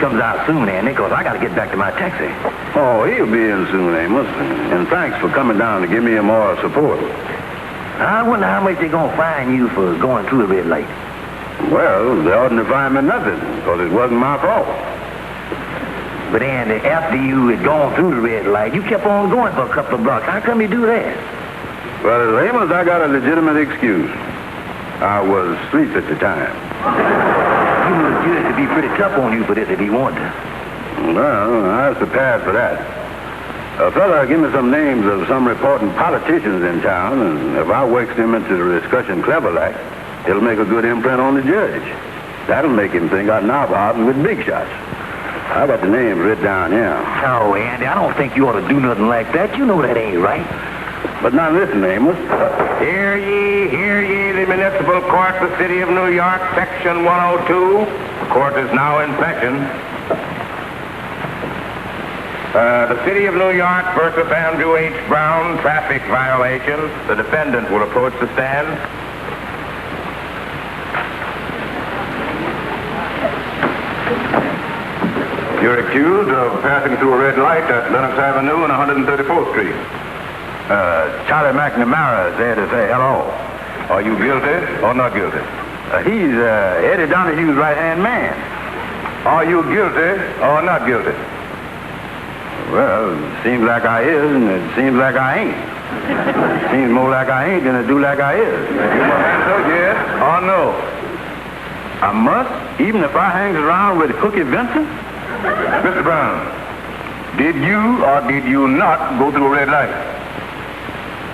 comes out soon, Andy, because I got to get back to my taxi. Oh, he'll be in soon, Amos. And thanks for coming down to give me a more support. I wonder how much they're going to fine you for going through the red light. Well, they oughtn't to fine me nothing, because it wasn't my fault. But, Andy, after you had gone through the red light, you kept on going for a couple of blocks. How come you do that? Well, Amos, I got a legitimate excuse. I was asleep at the time. You would the judge to be pretty tough on you for this if he wanted to. Well, I was prepared for that. A fella give me some names of some important politicians in town, and if I wakes him into the discussion clever like, it'll make a good imprint on the judge. That'll make him think I'm knob-hobbing with big shots. I got the names written down here. Oh, Andy, I don't think you ought to do nothing like that. You know that ain't right. But now listen, Amos. Hear ye, the municipal court of the city of New York, section 102. The court is now in session. The city of New York versus Andrew H. Brown, traffic violation. The defendant will approach the stand. You're accused of passing through a red light at Lenox Avenue and 134th Street. Charlie McNamara is there to say hello. Are you guilty or not guilty? He's Eddie Donahue's right-hand man. Are you guilty or not guilty? Well, it seems like I is, and it seems like I ain't. It seems more like I ain't than it do like I is. You must answer yes or no. I must, even if I hangs around with Cookie Vincent? Mr. Brown, did you or did you not go through a red light?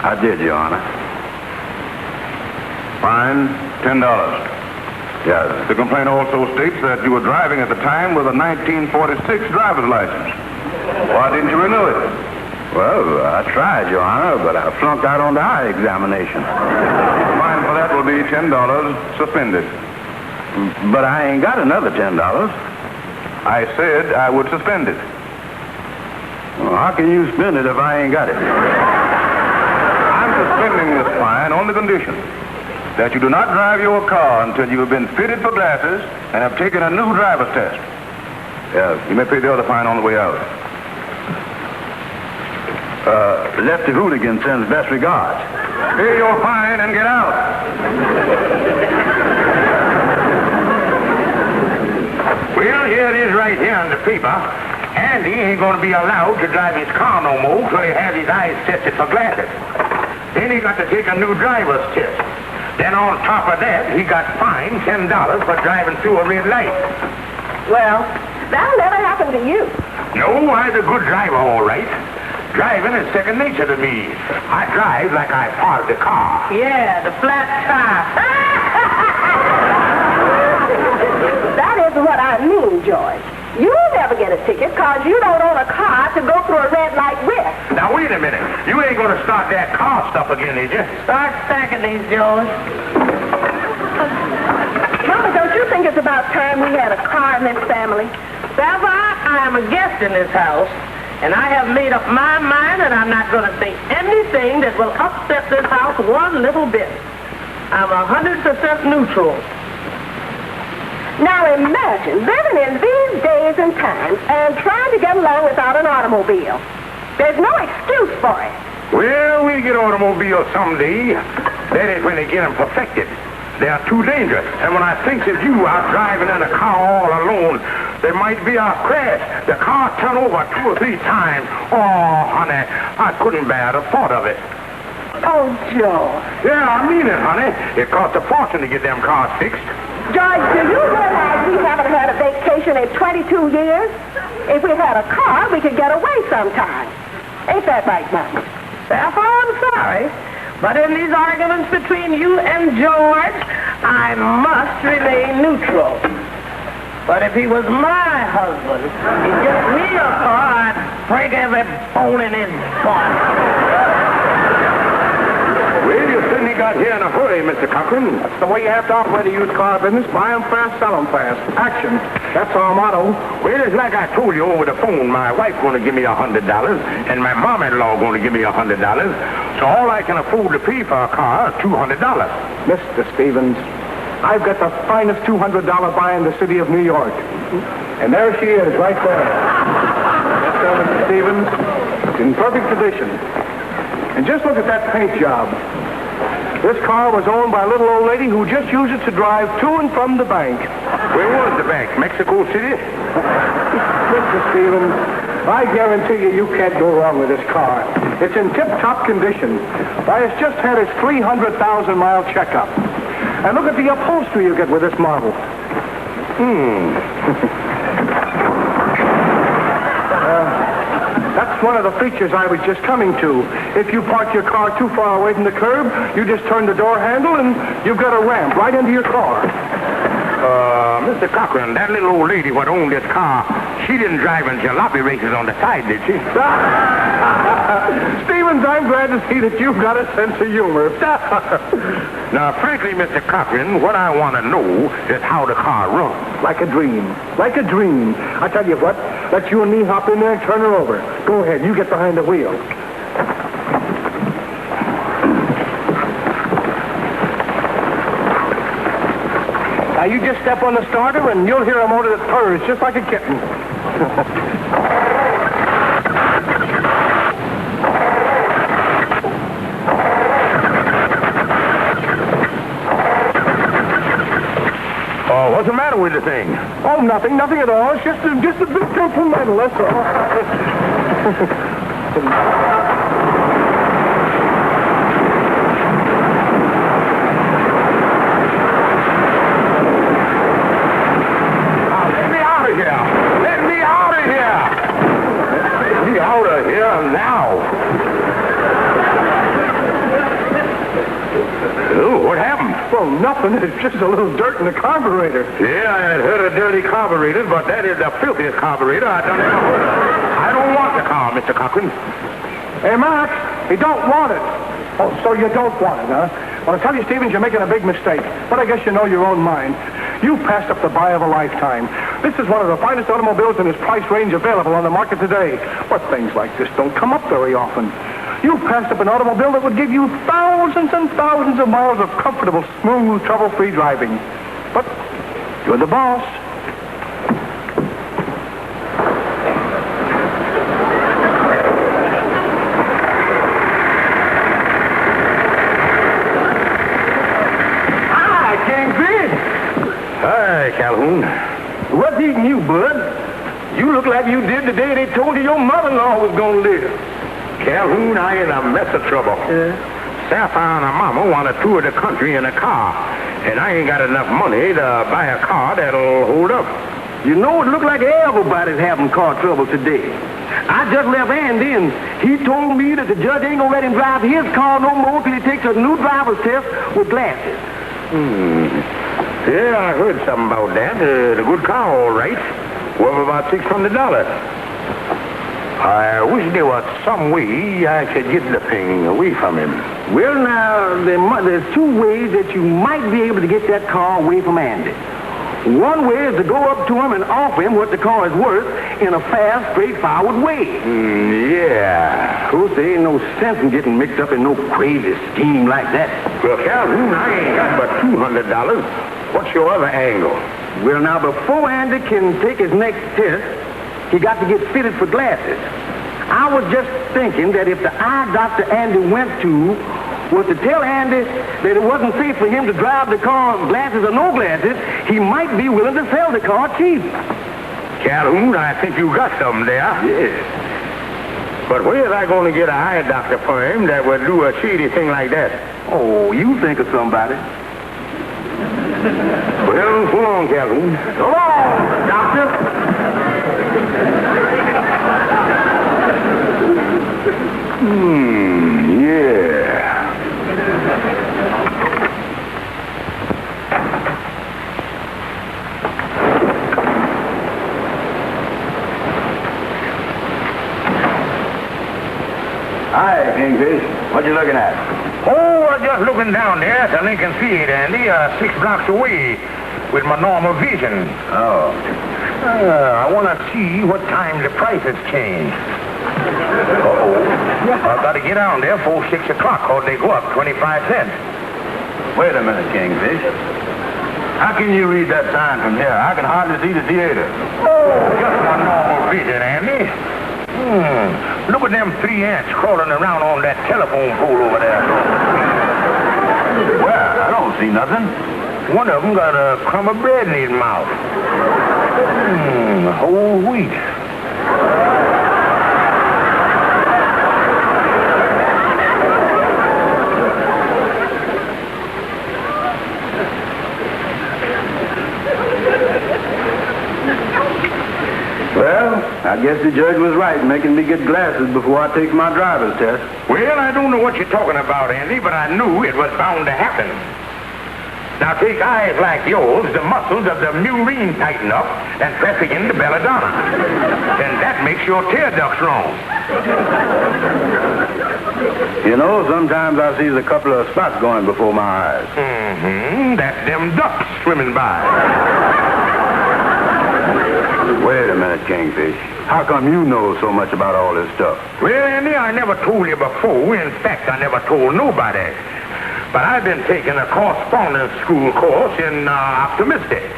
I did, Your Honor. Fine, $10. Yes. The complaint also states that you were driving at the time with a 1946 driver's license. Why didn't you renew it? Well, I tried, Your Honor, but I flunked out on the eye examination. The fine for that will be $10 suspended. But I ain't got another $10. I said I would suspend it. Well, how can you spend it if I ain't got it? I'm suspending this fine on the condition that you do not drive your car until you have been fitted for glasses and have taken a new driver's test. Yes. You may pay the other fine on the way out. Lefty Hooligan sends best regards. Pay your fine and get out. Well, here it is right here in the paper. Andy ain't going to be allowed to drive his car no more till he has his eyes tested for glasses. Then he got to take a new driver's test. Then on top of that, he got fined $10 for driving through a red light. Well, that'll never happen to you. No, I'm a good driver, all right. Driving is second nature to me. I drive like I parked the car. Yeah, the flat tire. That isn't what I mean, George. You'll never get a ticket because you don't own a car to go through a red light with. Now, wait a minute. You ain't going to start that car stuff again, is you? Start stacking these, George. Mama, don't you think it's about time we had a car in this family? Baba, I am a guest in this house, and I have made up my mind that I'm not going to say anything that will upset this house one little bit. I'm 100% neutral. Now imagine living in these days and times and trying to get along without an automobile. There's no excuse for it. Well, we'll get automobiles someday. That is when they get them perfected. They are too dangerous. And when I think of you out driving in a car all alone, there might be a crash. The car turn over 2 or 3 times. Oh, honey, I couldn't bear the thought of it. Oh, George. Yeah, I mean it, honey. It costs a fortune to get them cars fixed. George, do you realize we haven't had a vacation in 22 years? If we had a car, we could get away sometime. Ain't that right, Mama? Therefore, I'm sorry, but in these arguments between you and George, I must remain neutral. But if he was my husband, he'd get me a car, I'd break every bone in his body. Well, you certainly got here in a hurry, Mr. Cochran. That's the way you have to operate a used car business. Buy 'em fast, sell 'em fast. Action. That's our motto. Well, it's like I told you over the phone. My wife going to give me $100, and my mom-in-law going to give me $100. So all I can afford to pay for a car is $200. Mr. Stevens, I've got the finest $200 buy in the city of New York. And there she is, right there. Yes, Mr. Stevens, in perfect condition. And just look at that paint job. This car was owned by a little old lady who just used it to drive to and from the bank. Where was the bank? Mexico City? Mr. Stevens, I guarantee you can't go wrong with this car. It's in tip-top condition. Why, it's just had its 300,000-mile checkup. And look at the upholstery you get with this model. That's one of the features I was just coming to. If you park your car too far away from the curb, you just turn the door handle and you've got a ramp right into your car. Mr. Cochran, that little old lady what owned this car, she didn't drive in jalopy races on the side, did she? Stevens, I'm glad to see that you've got a sense of humor. Now, frankly, Mr. Cochran, what I want to know is how the car runs. Like a dream. Like a dream. I tell you what, let you and me hop in there and turn her over. Go ahead, you get behind the wheel. Now, you just step on the starter and you'll hear a motor that purrs just like a kitten. What's the matter with the thing? Oh, nothing at all. It's just a bit temperamental, that's all. Let me out of here! Let me out of here! Let me out of here now! Oh, what happened? Well, nothing. It's just a little dirt in the carburetor. Yeah, I had heard of dirty carburetors, but that is the filthiest carburetor I done ever heard of. I don't want the car, Mr. Cochran. Hey, Max, you don't want it. Oh, so you don't want it, huh? Well, I tell you, Stevens, you're making a big mistake. But I guess you know your own mind. You passed up the buy of a lifetime. This is one of the finest automobiles in its price range available on the market today. But things like this don't come up very often. You passed up an automobile that would give you thousands and thousands of miles of comfortable, smooth, trouble-free driving. But you're the boss. Hi, Kingfish. Hi, Calhoun. What's eating you, bud? You look like you did the day they told you your mother-in-law was going to live. Calhoun, I in a mess of trouble. Sapphire and her mama want to tour the country in a car, and I ain't got enough money to buy a car that'll hold up. You know, it looked like everybody's having car trouble today. I just left Andy, and he told me that the judge ain't gonna let him drive his car no more till he takes a new driver's test with glasses. Yeah, I heard something about that. The good car, all right. Worth about $600. I wish there was some way I could get the thing away from him. Well, now, there's two ways that you might be able to get that car away from Andy. One way is to go up to him and offer him what the car is worth in a fast, straightforward way. Yeah. Of course, there ain't no sense in getting mixed up in no crazy scheme like that. Well, Calhoun, I ain't got but $200. What's your other angle? Well, now, before Andy can take his next test, he got to get fitted for glasses. I was just thinking that if the eye doctor Andy went to was to tell Andy that it wasn't safe for him to drive the car, glasses or no glasses, he might be willing to sell the car cheap. Calhoun, I think you got something there. Yes. But where's I going to get an eye doctor for him that would do a shady thing like that? Oh, you think of somebody. Well, so long, Calhoun. So long, doctor. Yeah. Hi, Kingfish. What you looking at? Oh, I'm just looking down there at the Lincoln Field, Andy, 6 blocks away with my normal vision. Oh. I want to see what time the prices change. I've got to get down there before 6 o'clock, or they go up 25 cents. Wait a minute, Kingfish. How can you read that sign from here? I can hardly see the theater. Just a normal vision, Andy. Look at them 3 ants crawling around on that telephone pole over there. Well, I don't see nothing. One of them got a crumb of bread in his mouth. Whole wheat. Well, I guess the judge was right making me get glasses before I take my driver's test. Well, I don't know what you're talking about, Andy, but I knew it was bound to happen. Now take eyes like yours, the muscles of the murine tighten up and press against the belladonna. And that makes your tear ducts wrong. You know, sometimes I see a couple of spots going before my eyes. That's them ducks swimming by. Wait a minute, Kingfish. How come you know so much about all this stuff? Well, Andy, I never told you before. In fact, I never told nobody. But I've been taking a correspondence school course in optimistic.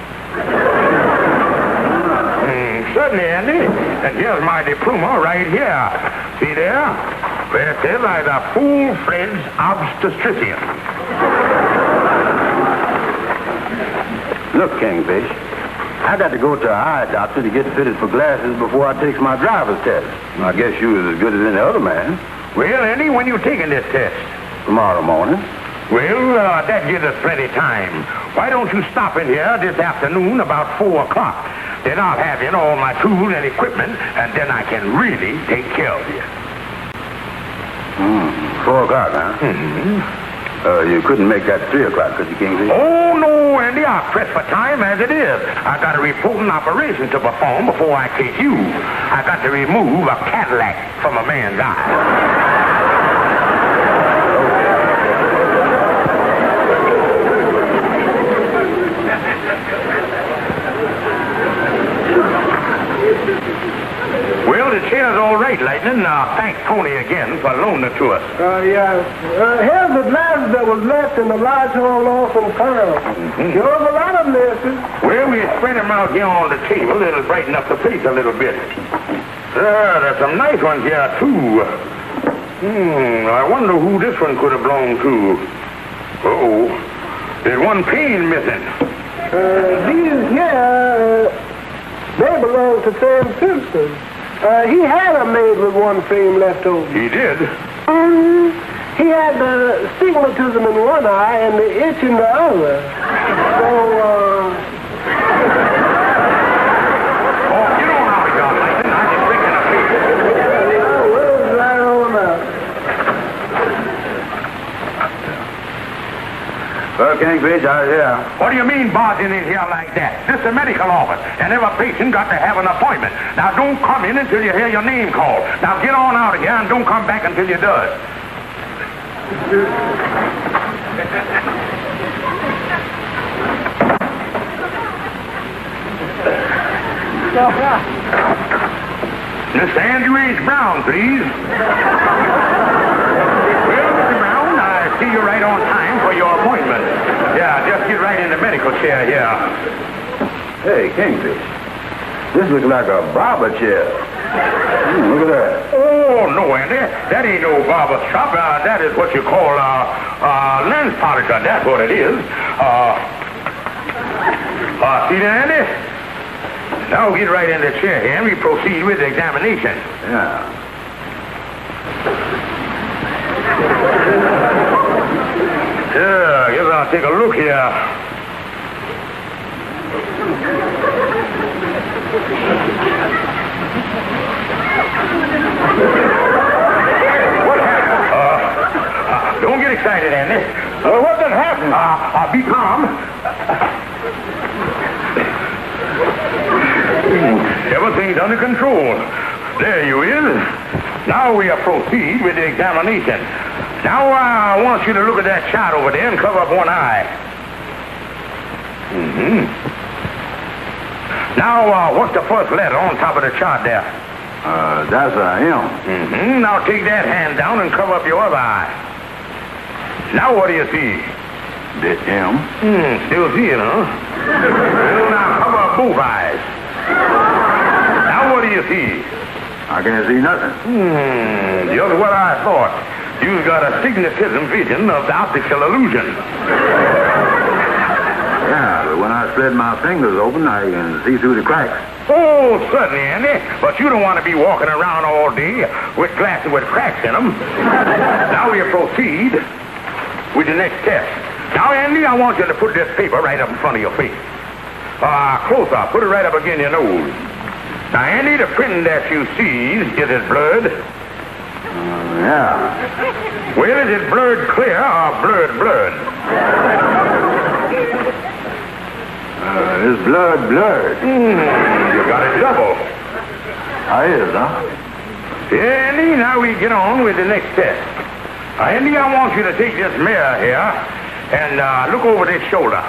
Certainly, Andy. And here's my diploma right here. See there? Where it says I'm a full-fledged obstetrician. Look, Kingfish, I got to go to an eye doctor to get fitted for glasses before I take my driver's test. I guess you was as good as any other man. Well, Andy, when you taking this test? Tomorrow morning. Well, that gives us plenty of time. Why don't you stop in here this afternoon about 4 o'clock? Then I'll have in all my tools and equipment, and then I can really take care of you. 4 o'clock, huh? You couldn't make that 3 o'clock, could you, Kingsley? Oh, no, Andy. I'm pressed for time as it is. I got a reporting operation to perform before I take you. I got to remove a cataract from a man's eye. Well, the chair's all right, Lightning. Thanks Tony again for loaning it to us. Yeah. Here's the glasses that was left in the large hall off in town. There was a lot of misses. Well, we spread them out here on the table. It'll brighten up the place a little bit. There's some nice ones here, too. I wonder who this one could have belonged to. Uh-oh. There's one pane missing. These here, they belong to Sam Simpson. He had a maid with one frame left over. He did? He had the stigmatism in one eye and the itch in the other. So, Oh, get on out of here, Lightning. I'm just thinking of people. We'll right on up. Well, Kingfish, yeah. What do you mean barging in here like that? This is a medical office, and every patient got to have an appointment. Now, don't come in until you hear your name called. Now, get on out of here and don't come back until you does. Mr. Andrew H. Brown, please. Well, Mr. Brown, I see you're right on time for your appointment. Yeah, just get right in the medical chair here. Hey, Kingfish, this looks like a barber chair. Look at that. Oh, no, Andy. That ain't no barber shop. That is what you call lens polisher. That's what it is. See that, Andy? Now get right in the chair here and we proceed with the examination. Yeah. Yeah, I guess I'll take a look here. What happened? Don't get excited, Andy. What did happen? Be calm. Everything's under control. There you is. Now we'll proceed with the examination. Now I want you to look at that chart over there and cover up one eye. Now, what's the first letter on top of the chart there? That's a M. Now take that hand down and cover up your other eye. Now what do you see? The M? Still seeing, huh? Well, now cover up both eyes. Now what do you see? I can't see nothing. Just what I thought. You've got a stigmatism vision of the optical illusion. Yeah, but when I spread my fingers open, I can see through the cracks. Oh, certainly, Andy. But you don't want to be walking around all day with glasses with cracks in them. Now we'll proceed with the next test. Now, Andy, I want you to put this paper right up in front of your face. Closer. Put it right up against your nose. Now, Andy, the print that you see, is it blurred? Yeah. Well, is it blurred clear or blurred? It's blurred. You got it double. I is, huh? Yeah, Andy, now we get on with the next test. Andy, I want you to take this mirror here and look over this shoulder.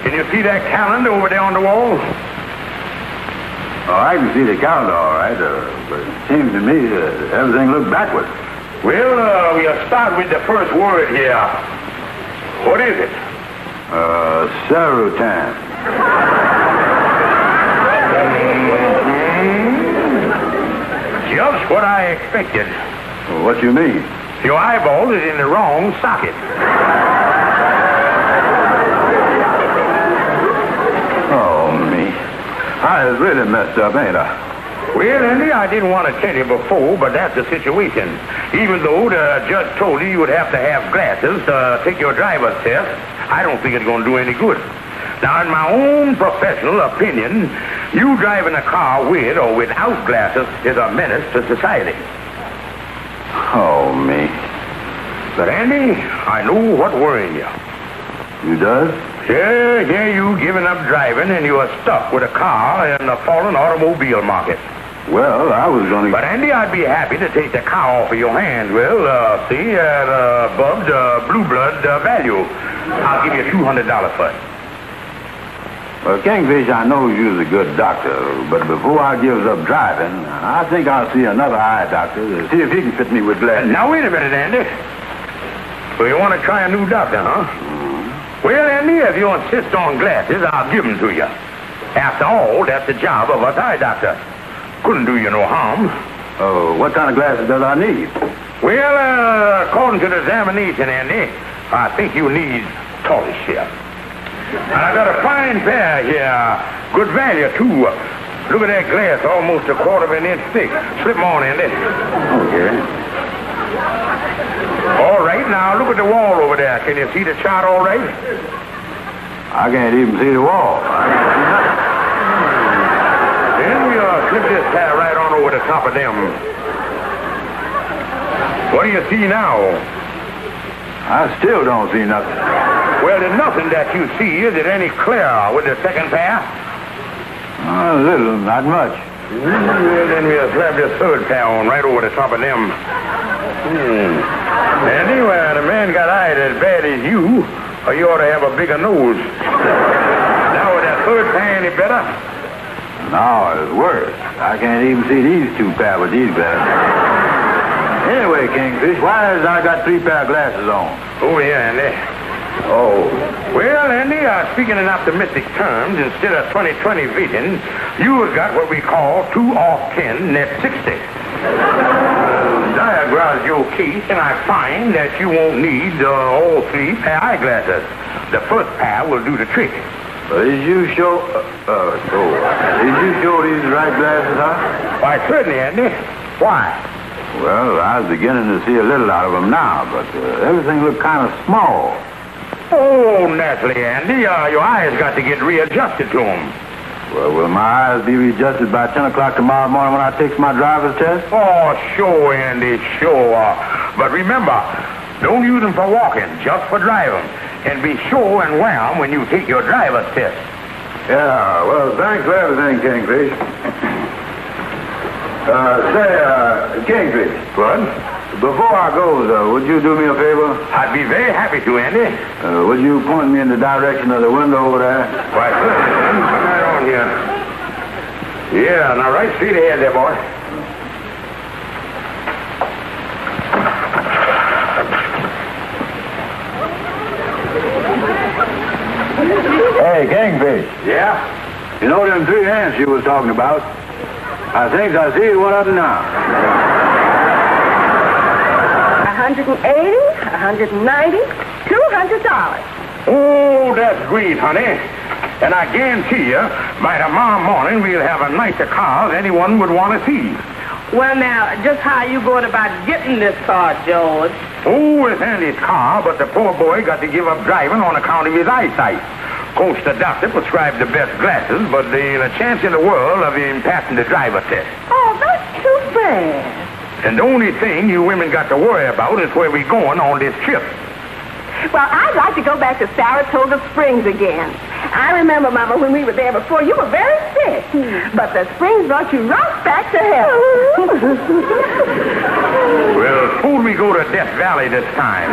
Can you see that calendar over there on the wall? Oh, I can see the calendar all right, but it seems to me that everything looks backwards. Well, we'll start with the first word here. What is it? Serotan. Just what I expected. What you mean? Your eyeball is in the wrong socket. Oh, me. I was really messed up, ain't I? Well, Andy, I didn't want to tell you before, but that's the situation. Even though the judge told you would have to have glasses to take your driver's test, I don't think it's going to do any good. Now, in my own professional opinion, you driving a car with or without glasses is a menace to society. Oh, me. But, Andy, I know what worrying you. You does? Yeah, you giving up driving and you are stuck with a car in the fallen automobile market. Well, I was going to... But, Andy, I'd be happy to take the car off of your hands. Well, see, at above the blue blood value. I'll give you $200 for it. Well, Kingfish, I know you're a good doctor, but before I gives up driving, I think I'll see another eye doctor to see if he can fit me with glasses. Now, wait a minute, Andy. So you want to try a new doctor, huh? Well, Andy, if you insist on glasses, I'll give them to you. After all, that's the job of a eye doctor. Couldn't do you no harm. What kind of glasses does I need? Well, according to the examination, Andy, I think you need tortoise shell. I got a fine pair here. Good value, too. Look at that glass, almost a quarter of an inch thick. Slip 'em on, Andy. Okay. All right, now look at the wall over there. Can you see the chart all right? I can't even see the wall. Then we'll slip this pair right on over the top of them. What do you see now? I still don't see nothing. Well, there's nothing that you see. Is it any clearer with the second pair? A little, not much. Well, then we'll slap this third pair on right over the top of them. Anyway, the man got eyes as bad as you ought to have a bigger nose. Now, with that third pair any better? No, it's worse. I can't even see these two pair with these glasses. Anyway, Kingfish, why has I got 3 pair of glasses on? Oh, yeah, Andy. Oh. Well, Andy, speaking in optimistic terms, instead of 20/20 vision, you have got what we call 2 off 10, net 60. Diagrams your case, and I find that you won't need all 3 pair eyeglasses. The first pair will do the trick. Is you sure... Is you sure these are the right glasses, huh? Why, certainly, Andy. Why? Well, I was beginning to see a little out of them now, but everything looked kind of small. Oh, naturally, Andy. Your eyes got to get readjusted to them. Well, will my eyes be readjusted by 10 o'clock tomorrow morning when I take my driver's test? Oh, sure, Andy, sure. But remember, don't use them for walking, just for driving. And be sure and wear them when you take your driver's test. Yeah, well, thanks for everything, Kingfish. Kingfish. What? Before I go, would you do me a favor? I'd be very happy to, Andy. Would you point me in the direction of the window over there? Why, certainly. Come right on here. Yeah, now right straight ahead there, boy. You know them 3 ants you was talking about? I think I see one of them now. 180, 190, $200. Oh, that's great, honey. And I guarantee you, by tomorrow morning, we'll have a nicer car than anyone would want to see. Well, now, just how you going about getting this car, George? Oh, it's Andy's car, but the poor boy got to give up driving on account of his eyesight. Of course, the doctor prescribed the best glasses, but there ain't a chance in the world of him passing the driver test. Oh, that's too bad. And the only thing you women got to worry about is where we're going on this trip. Well, I'd like to go back to Saratoga Springs again. I remember, Mama, when we were there before, you were very sick. But the Springs brought you right back to health. Well, suppose we go to Death Valley this time.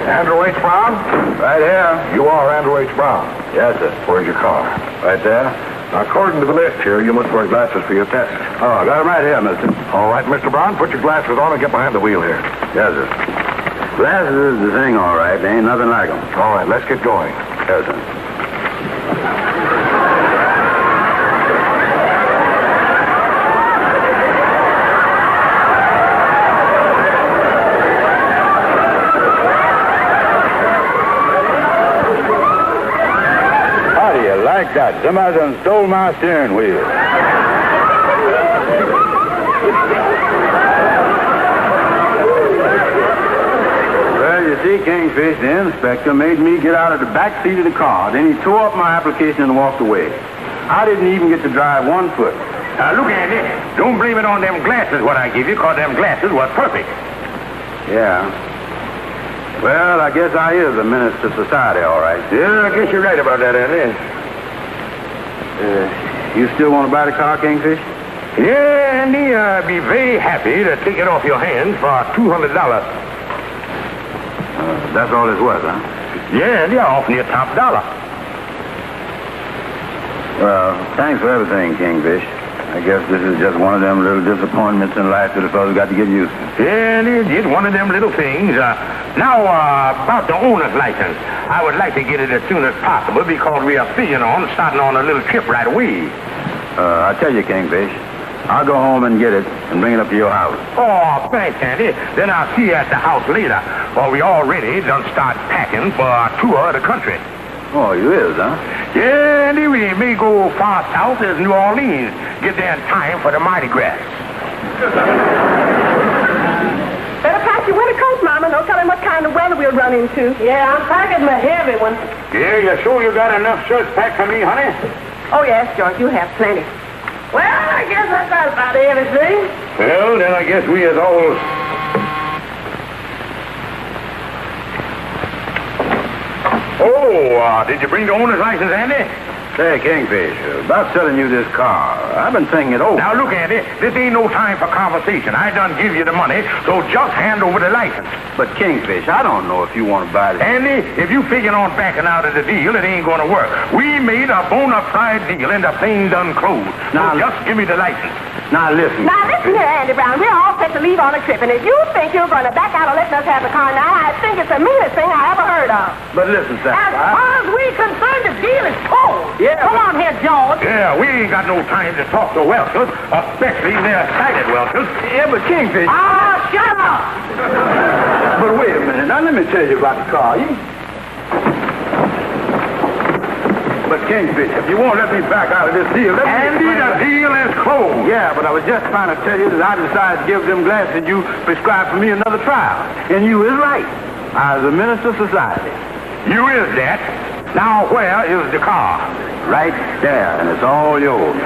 Andrew H. Brown? Right here. You are Andrew H. Brown. Yes, sir. Where's your car? Right there. According to the list here, you must wear glasses for your test. Oh, I got them right here, mister. All right, Mr. Brown, put your glasses on and get behind the wheel here. Yes, sir. Glasses is the thing, all right. There ain't nothing like them. All right, let's get going. Yes, sir. How do you like that? Somebody done stole my steering wheel. Well, you see, Kingfish, the inspector made me get out of the back seat of the car. Then he tore up my application and walked away. I didn't even get to drive 1 foot. Now, look, Andy, don't blame it on them glasses what I give you, because them glasses was perfect. Yeah. Well, I guess I is a menace to society, all right. Yeah, I guess you're right about that, Andy. You still want to buy the car, Kingfish? Yeah, Andy, I'd be very happy to take it off your hands for $200. That's all it's worth, huh? Yeah, Andy, I'll offer you top dollar. Well, thanks for everything, Kingfish. I guess this is just one of them little disappointments in life that a fellow's got to get used to. Yeah, Andy, it's one of them little things. Now, about the owner's license. I would like to get it as soon as possible because we are figuring on starting on a little trip right away. I tell you, Kingfish, I'll go home and get it and bring it up to your house. Oh, thanks, Andy. Then I'll see you at the house later. For we already done start packing for a tour of the country. Oh, you is, huh? Yeah, Andy, we may go far south as New Orleans. Get there in time for the Mardi Gras. Better pack your winter coat, Mama. No telling what kind of weather we'll run into. Yeah, I'm packing my heavy one. Yeah, you sure you got enough shirts packed for me, honey? Oh, yes, George, you have plenty. Well, I guess I got about everything. Well, then I guess we is all... Oh, did you bring the owner's license, Andy? Say, Kingfish, about selling you this car, I've been thinking it over. Now, look, Andy, this ain't no time for conversation. I done give you the money, so just hand over the license. But, Kingfish, I don't know if you want to buy this. Andy, if you figure on backing out of the deal, it ain't gonna work. We made a bona fide deal, and the thing done closed. Now, so just give me the license. Now, listen. Now, listen here, Andy Brown. We're all set to leave on a trip, and if you think you're going to back out of letting us have the car now, I think it's the meanest thing I ever heard of. But listen, Sam. As far as we're concerned, the deal is closed. Yeah, Come on here, George. Yeah, we ain't got no time to talk to Welchers, especially their excited Welchers. Yeah, but Kingfish... Ah, shut up. But wait a minute. Now, let me tell you about the car. But, Kingfish, if you won't let me back out of this deal... Andy, the deal is closed. Yeah, but I was just trying to tell you that I decided to give them glasses you prescribed for me another trial. And you is right. I was a minister of society. You is that. Now, where is the car? Right there, and it's all yours.